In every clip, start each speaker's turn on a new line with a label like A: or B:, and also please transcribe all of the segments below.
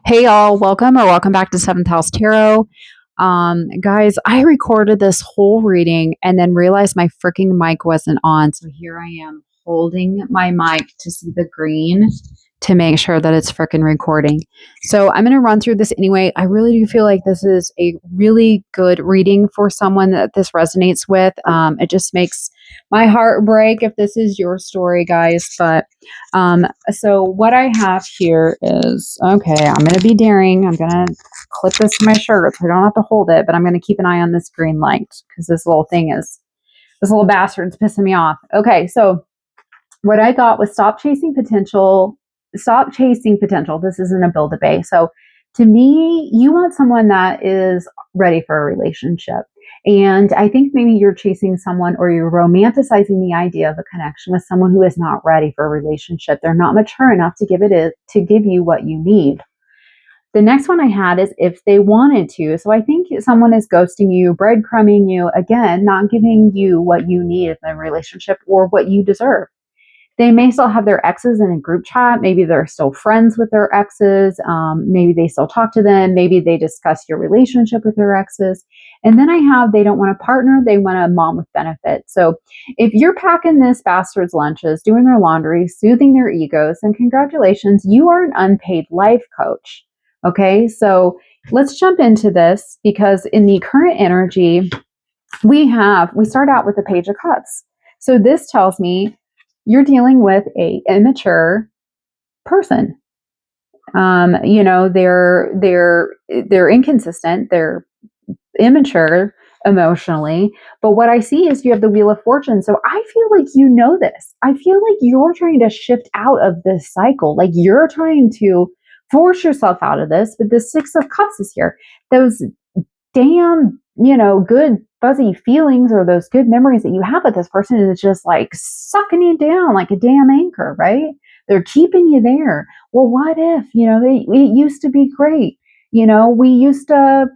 A: Hey y'all, welcome back to Seventh House Tarot. Guys, I recorded this whole reading and then realized my freaking mic wasn't on. So here I am holding my mic to see the green to make sure that it's freaking recording. So I'm going to run through this anyway. I really do feel like this is a really good reading for someone that this resonates with. It just makes my heart break if this is your story, guys. But so what I have here is, okay, I'm going to be daring. I'm going to clip this to my shirt so I don't have to hold it, but I'm going to keep an eye on this green light because this little bastard's pissing me off. Okay, so what I got was stop chasing potential. Stop chasing potential. This isn't a build a bay. So to me, you want someone that is ready for a relationship. And I think maybe you're chasing someone or you're romanticizing the idea of a connection with someone who is not ready for a relationship. They're not mature enough to give you what you need. The next one I had is if they wanted to. So I think someone is ghosting you, breadcrumbing you, again, not giving you what you need in a relationship or what you deserve. They may still have their exes in a group chat. Maybe they're still friends with their exes. Maybe they still talk to them. Maybe they discuss your relationship with their exes. And then I have they don't want a partner. They want a mom with benefits. So if you're packing this bastard's lunches, doing their laundry, soothing their egos, then congratulations, you are an unpaid life coach. Okay, so let's jump into this because in the current energy, we start out with the Page of Cups. So this tells me you're dealing with a immature person. They're inconsistent, they're immature emotionally. But what I see is you have the Wheel of Fortune. So I feel like you know this. I feel like you're trying to shift out of this cycle. Like you're trying to force yourself out of this. But the Six of Cups is here. Those damn, good fuzzy feelings or those good memories that you have with this person is just like sucking you down like a damn anchor, right? They're keeping you there. Well, what if, it used to be great. We used to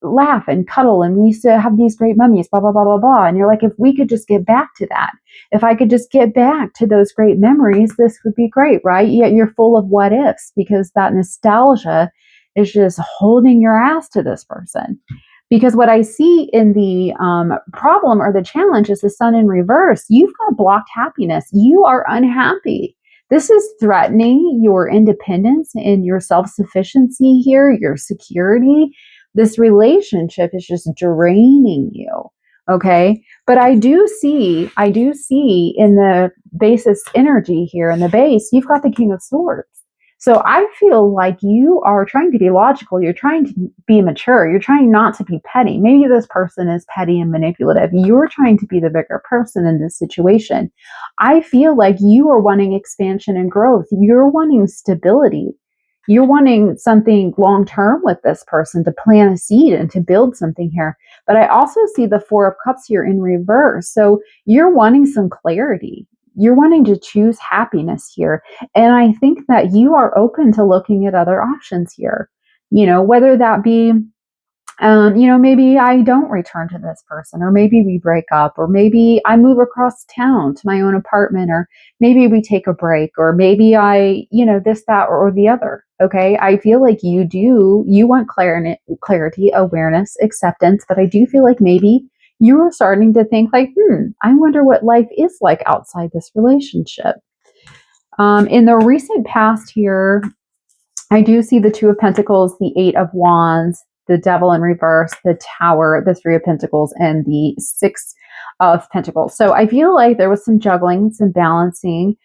A: laugh and cuddle and we used to have these great memories, blah, blah, blah, blah, blah. And you're like, if we could just get back to that, if I could just get back to those great memories, this would be great, right? Yet you're full of what ifs because that nostalgia is just holding your ass to this person. Because what I see in the problem or the challenge is the sun in reverse. You've got blocked happiness. You are unhappy. This is threatening your independence and your self-sufficiency here, your security. This relationship is just draining you. Okay. But I do see in the basis energy here in the base, you've got the King of Swords. So I feel like you are trying to be logical. You're trying to be mature. You're trying not to be petty. Maybe this person is petty and manipulative. You're trying to be the bigger person in this situation. I feel like you are wanting expansion and growth. You're wanting stability. You're wanting something long term with this person to plant a seed and to build something here. But I also see the Four of Cups here in reverse. So you're wanting some clarity. You're wanting to choose happiness here. And I think that you are open to looking at other options here, whether that be, maybe I don't return to this person, or maybe we break up, or maybe I move across town to my own apartment, or maybe we take a break, or maybe I, this, that, or the other. Okay. I feel like you want clarity, awareness, acceptance, but I do feel like maybe you're starting to think like, I wonder what life is like outside this relationship. In the recent past here, I do see the Two of Pentacles, the Eight of Wands, the Devil in reverse, the Tower, the Three of Pentacles, and the Six of Pentacles. So I feel like there was some juggling, some balancing,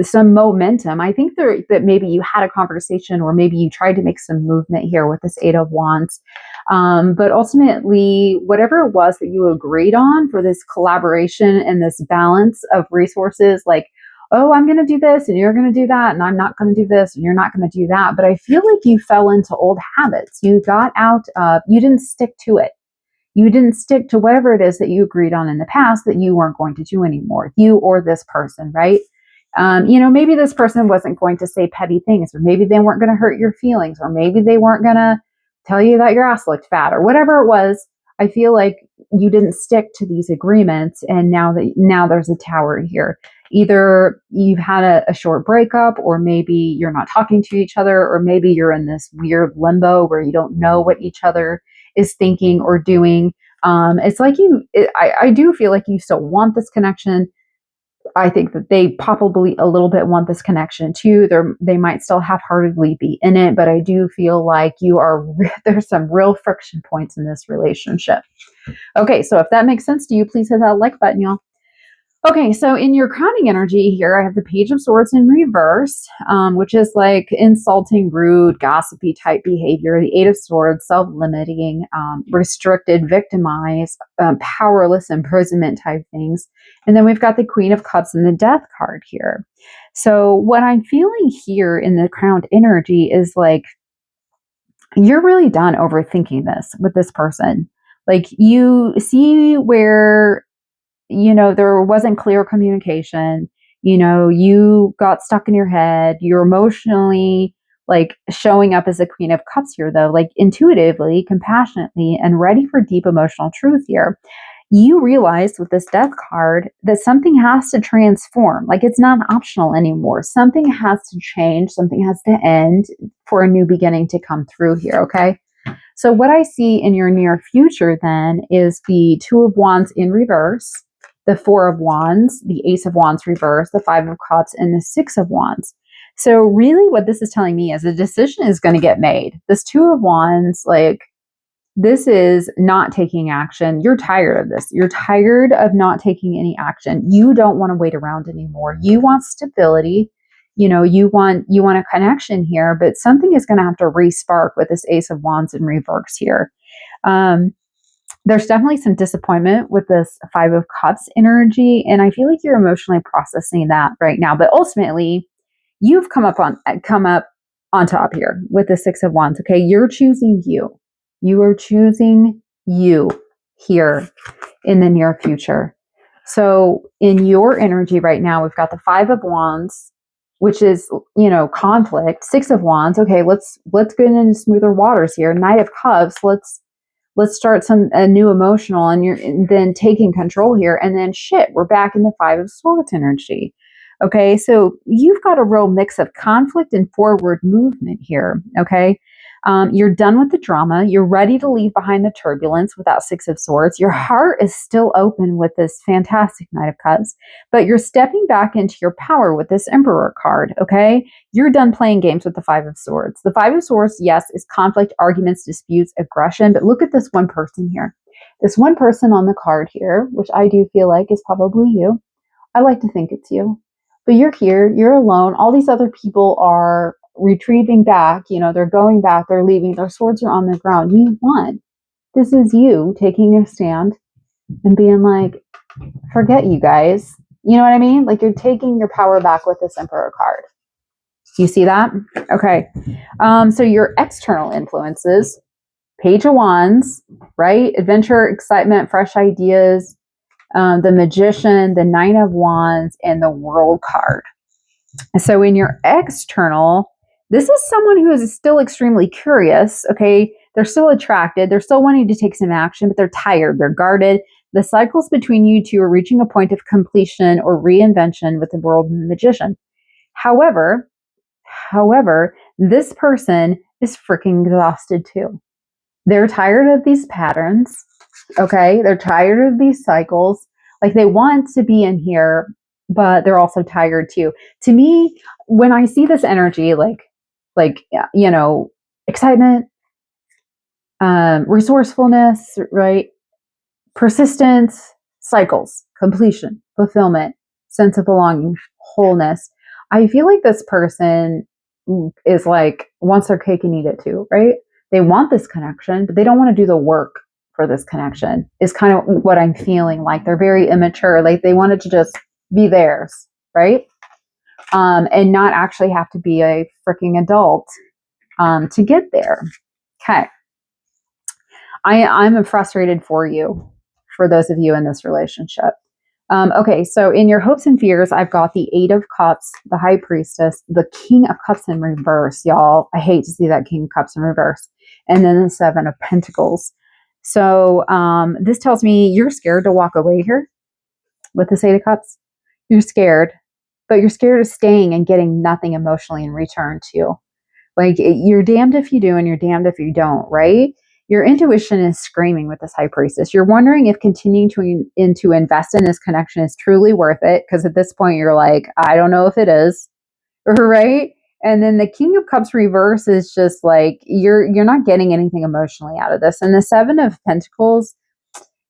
A: some momentum. I think that maybe you had a conversation or maybe you tried to make some movement here with this Eight of Wands. But ultimately, whatever it was that you agreed on for this collaboration and this balance of resources, like, oh, I'm going to do this and you're going to do that, and I'm not going to do this and you're not going to do that. But I feel like you fell into old habits. You got out of, you didn't stick to it. You didn't stick to whatever it is that you agreed on in the past that you weren't going to do anymore, you or this person, right? Maybe this person wasn't going to say petty things, or maybe they weren't going to hurt your feelings, or maybe they weren't going to tell you that your ass looked fat, or whatever it was. I feel like you didn't stick to these agreements, and now there's a Tower here. Either you've had a short breakup, or maybe you're not talking to each other, or maybe you're in this weird limbo where you don't know what each other is thinking or doing. It's like I do feel like you still want this connection. I think that they probably a little bit want this connection too. They might still half-heartedly be in it, but I do feel like there's some real friction points in this relationship. Okay, so if that makes sense to you, please hit that like button, y'all. Okay, so in your crowning energy here, I have the Page of Swords in reverse, which is like insulting, rude, gossipy type behavior. The Eight of Swords, self-limiting, restricted, victimized, powerless, imprisonment type things. And then we've got the Queen of Cups and the Death card here. So what I'm feeling here in the crowned energy is like, you're really done overthinking this with this person. Like, you see where there wasn't clear communication. You got stuck in your head. You're emotionally like showing up as a Queen of Cups here, though, like intuitively, compassionately, and ready for deep emotional truth here. You realize with this Death card that something has to transform. Like, it's not optional anymore. Something has to change. Something has to end for a new beginning to come through here. Okay. So what I see in your near future then is the Two of Wands in reverse, the Four of Wands, the Ace of Wands reverse, the Five of Cups, and the Six of Wands. So really what this is telling me is a decision is going to get made. This Two of Wands, like, this is not taking action. You're tired of this. You're tired of not taking any action. You don't want to wait around anymore. You want stability. You want a connection here, but something is going to have to re-spark with this Ace of Wands in reverse here. There's definitely some disappointment with this Five of Cups energy, and I feel like you're emotionally processing that right now. But ultimately, you've come up on top here with the Six of Wands. Okay, you're choosing you. You are choosing you here in the near future. So in your energy right now, we've got the Five of Wands, which is, conflict. Six of Wands. Okay, let's get into smoother waters here. Knight of Cups. Let's start a new emotional, and then taking control here. And then we're back in the Five of Swords energy. Okay, so you've got a real mix of conflict and forward movement here. Okay. You're done with the drama. You're ready to leave behind the turbulence with that Six of Swords. Your heart is still open with this fantastic Knight of Cups, but you're stepping back into your power with this Emperor card, okay? You're done playing games with the Five of Swords. The Five of Swords, yes, is conflict, arguments, disputes, aggression, but look at this one person here. This one person on the card here, which I do feel like is probably you. I like to think it's you. But you're here, you're alone. All these other people are retrieving back, they're going back, they're leaving, their swords are on the ground. You won. This is you taking a stand and being like, forget you guys. You know what I mean? Like, you're taking your power back with this Emperor card. You see that? Okay. So your external influences, Page of Wands, right? Adventure, excitement, fresh ideas, the Magician, the Nine of Wands, and the World card. So in your external, this is someone who is still extremely curious, okay? They're still attracted. They're still wanting to take some action, but they're tired. They're guarded. The cycles between you two are reaching a point of completion or reinvention with the World and the Magician. However, this person is freaking exhausted too. They're tired of these patterns, okay? They're tired of these cycles. Like, they want to be in here, but they're also tired too. To me, when I see this energy, like excitement, resourcefulness, right? Persistence, cycles, completion, fulfillment, sense of belonging, wholeness. I feel like this person is like, wants their cake and eat it too, right? They want this connection, but they don't want to do the work for this connection, is kind of what I'm feeling like. They're very immature. Like, they wanted to just be theirs, right? And not actually have to be a freaking adult to get there. Okay. I'm frustrated for you, for those of you in this relationship. Okay, so in your hopes and fears, I've got the Eight of Cups, the High Priestess, the King of Cups in reverse, y'all. I hate to see that King of Cups in reverse. And then the Seven of Pentacles. So this tells me you're scared to walk away here with this Eight of Cups. You're scared, but you're scared of staying and getting nothing emotionally in return too. Like you're damned if you do and you're damned if you don't, right? Your intuition is screaming with this high priestess. You're wondering if continuing to invest in this connection is truly worth it. Because at this point, you're like, I don't know if it is, right? And then the King of Cups reverse is just like you're not getting anything emotionally out of this. And the Seven of Pentacles,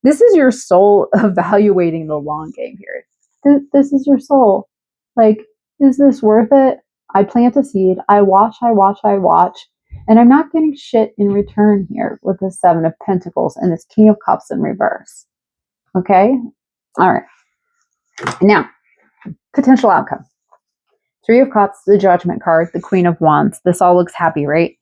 A: this is your soul evaluating the long game here. This is your soul. Like, is this worth it? I plant a seed. I watch, and I'm not getting shit in return here with the Seven of Pentacles and this King of Cups in reverse. Okay? All right. Now, potential outcome. Three of Cups, the Judgment card, the Queen of Wands. This all looks happy, right?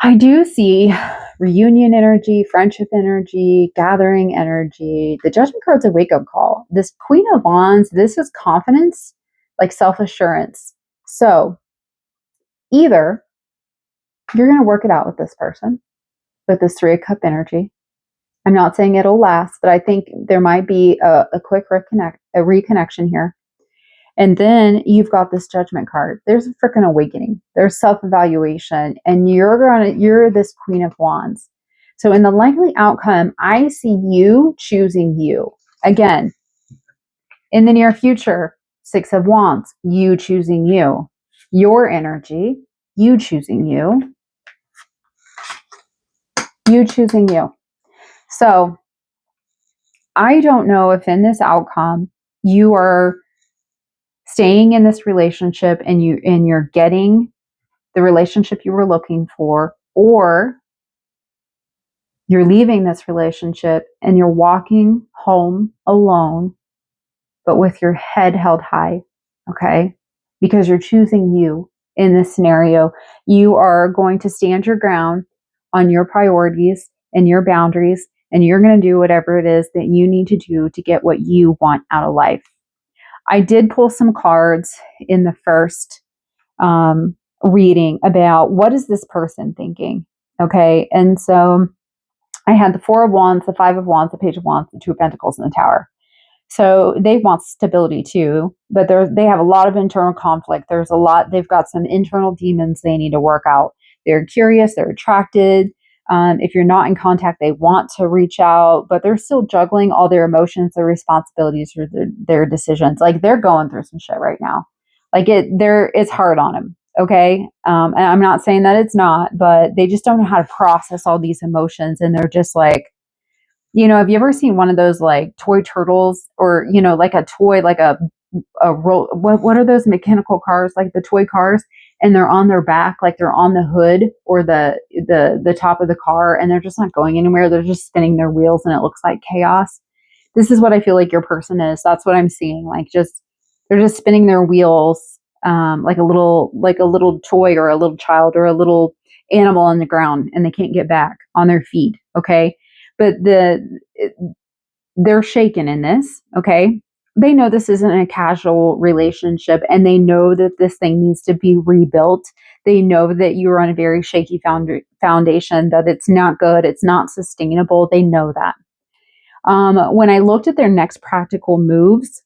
A: I do see reunion energy, friendship energy, gathering energy. The Judgment card's a wake-up call. This Queen of Wands, this is confidence, like self-assurance. So either you're going to work it out with this person, with this Three of Cup energy. I'm not saying it'll last, but I think there might be a quick reconnection here. And then you've got this Judgment card. There's a freaking awakening. There's self-evaluation, and you're this Queen of Wands. So in the likely outcome, I see you choosing you. Again, in the near future, Six of Wands, you choosing you. Your energy, you choosing you. You choosing you. So I don't know if in this outcome you are staying in this relationship and you're getting the relationship you were looking for, or you're leaving this relationship and you're walking home alone, but with your head held high, okay? Because you're choosing you in this scenario. You are going to stand your ground on your priorities and your boundaries, and you're going to do whatever it is that you need to do to get what you want out of life. I did pull some cards in the first reading about what is this person thinking, okay? And so I had the Four of Wands, the Five of Wands, the Page of Wands, the Two of Pentacles, and the Tower. So they want stability too, but they have a lot of internal conflict. They've got some internal demons they need to work out. They're curious, they're attracted. If you're not in contact, they want to reach out, but they're still juggling all their emotions, their responsibilities, or their decisions. Like they're going through some shit right now. Like it's hard on them. Okay. And I'm not saying that it's not, but they just don't know how to process all these emotions. And they're just like, have you ever seen one of those like toy turtles, or, like a toy, like a roll, what are those mechanical cars, like the toy cars, and they're on their back, like they're on the hood or the top of the car, and they're just not going anywhere. They're just spinning their wheels and it looks like chaos. This is what I feel like your person is. That's what I'm seeing. Like they're just spinning their wheels, like a little toy or a little child or a little animal on the ground, and they can't get back on their feet. Okay. But they're shaken in this. Okay. They know this isn't a casual relationship, and they know that this thing needs to be rebuilt. They know that you're on a very shaky foundation, that it's not good. It's not sustainable. They know that. When I looked at their next practical moves,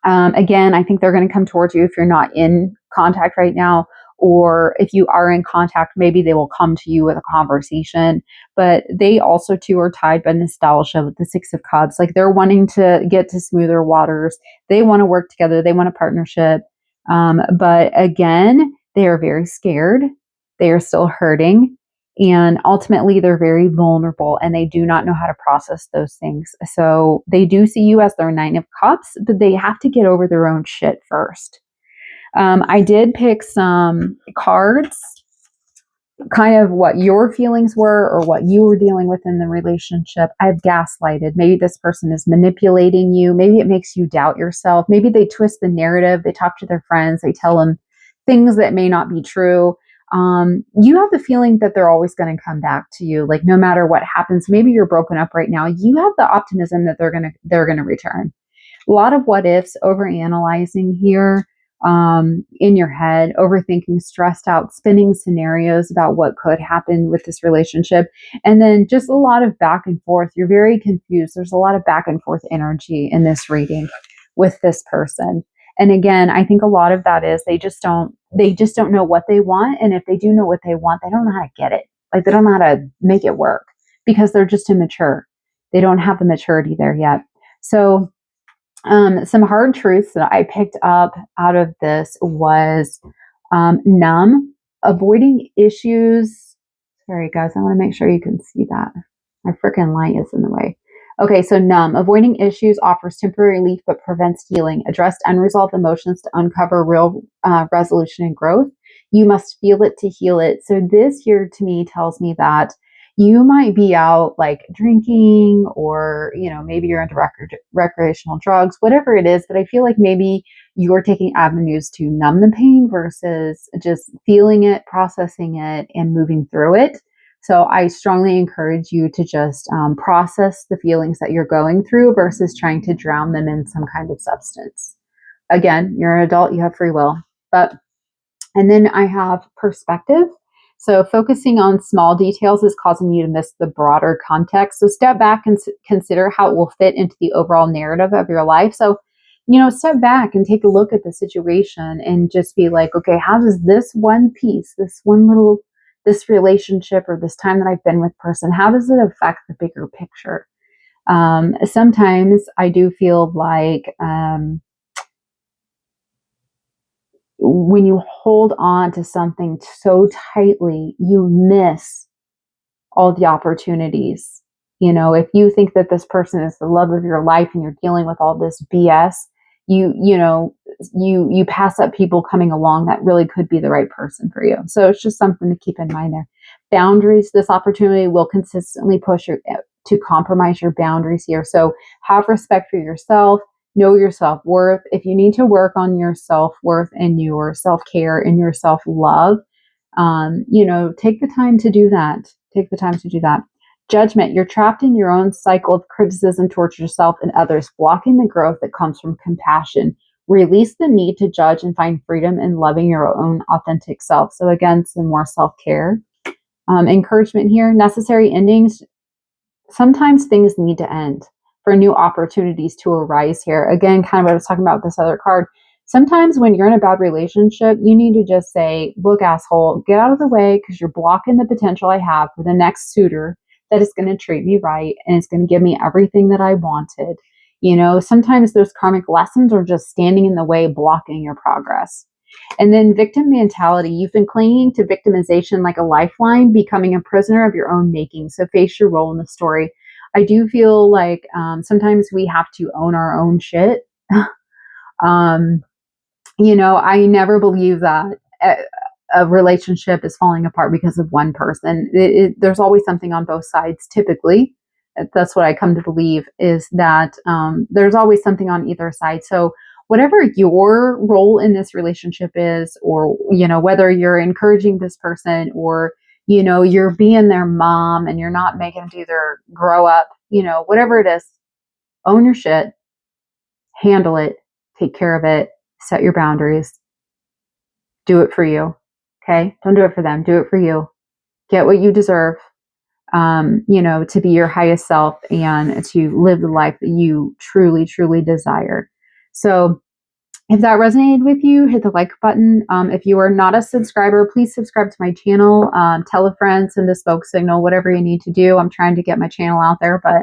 A: again, I think they're going to come towards you if you're not in contact right now, or if you are in contact, maybe they will come to you with a conversation. But they also too are tied by nostalgia with the Six of Cups. Like they're wanting to get to smoother waters. They want to work together. They want a partnership. But again, they are very scared. They are still hurting. And ultimately, they're very vulnerable and they do not know how to process those things. So they do see you as their Nine of Cups, but they have to get over their own shit first. I did pick some cards, kind of what your feelings were or what you were dealing with in the relationship. I've gaslighted. Maybe this person is manipulating you. Maybe it makes you doubt yourself. Maybe they twist the narrative. They talk to their friends. They tell them things that may not be true. You have the feeling that they're always going to come back to you. Like no matter what happens, maybe you're broken up right now. You have the optimism that they're going to return. A lot of what ifs, overanalyzing here, in your head, overthinking, stressed out, spinning scenarios about what could happen with this relationship. And then just a lot of back and forth. You're very confused. There's a lot of back and forth energy in this reading with this person. And again, I think a lot of that is they just don't know what they want. And if they do know what they want, they don't know how to get it. Like they don't know how to make it work because they're just immature. They don't have the maturity there yet. So some hard truths that I picked up out of this was numb, avoiding issues. Sorry, guys, I want to make sure you can see that. My freaking light is in the way. Okay, so numb, avoiding issues offers temporary relief but prevents healing. Addressed unresolved emotions to uncover real resolution and growth. You must feel it to heal it. So this here to me tells me that you might be out like drinking or, maybe you're into recreational drugs, whatever it is. But I feel like maybe you're taking avenues to numb the pain versus just feeling it, processing it, and moving through it. So I strongly encourage you to just process the feelings that you're going through versus trying to drown them in some kind of substance. Again, you're an adult, you have free will. And then I have perspective. So focusing on small details is causing you to miss the broader context. So step back and consider how it will fit into the overall narrative of your life. So, step back and take a look at the situation and just be like, okay, how does this one piece, this relationship or this time that I've been with person, how does it affect the bigger picture? Sometimes I do feel like, when you hold on to something so tightly, you miss all the opportunities. If you think that this person is the love of your life and you're dealing with all this BS, you pass up people coming along that really could be the right person for you. So it's just something to keep in mind there. Boundaries, this opportunity will consistently push you to compromise your boundaries here. So have respect for yourself. Know your self-worth. If you need to work on your self-worth and your self-care and your self-love, take the time to do that. Take the time to do that. Judgment. You're trapped in your own cycle of criticism towards yourself and others, blocking the growth that comes from compassion. Release the need to judge and find freedom in loving your own authentic self. So again, some more self-care. Encouragement here. Necessary endings. Sometimes things need to end for new opportunities to arise here. Again, kind of what I was talking about with this other card. Sometimes when you're in a bad relationship, you need to just say, look, asshole, get out of the way because you're blocking the potential I have for the next suitor that is going to treat me right and it's going to give me everything that I wanted. Sometimes those karmic lessons are just standing in the way, blocking your progress. And then victim mentality. You've been clinging to victimization like a lifeline, becoming a prisoner of your own making. So face your role in the story. I do feel like sometimes we have to own our own shit. I never believe that a relationship is falling apart because of one person. There's always something on both sides, typically. That's what I come to believe, is that there's always something on either side. So whatever your role in this relationship is, or, whether you're encouraging this person or, you're being their mom and you're not making them do their grow up, whatever it is, own your shit, handle it, take care of it, set your boundaries, do it for you. Okay. Don't do it for them. Do it for you. Get what you deserve, to be your highest self and to live the life that you truly, truly desire. So if that resonated with you, hit the like button. If you are not a subscriber, please subscribe to my channel. Tell a friend, send a smoke signal, whatever you need to do. I'm trying to get my channel out there, but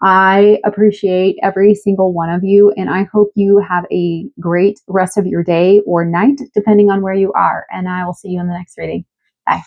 A: I appreciate every single one of you, and I hope you have a great rest of your day or night, depending on where you are. And I will see you in the next reading. Bye.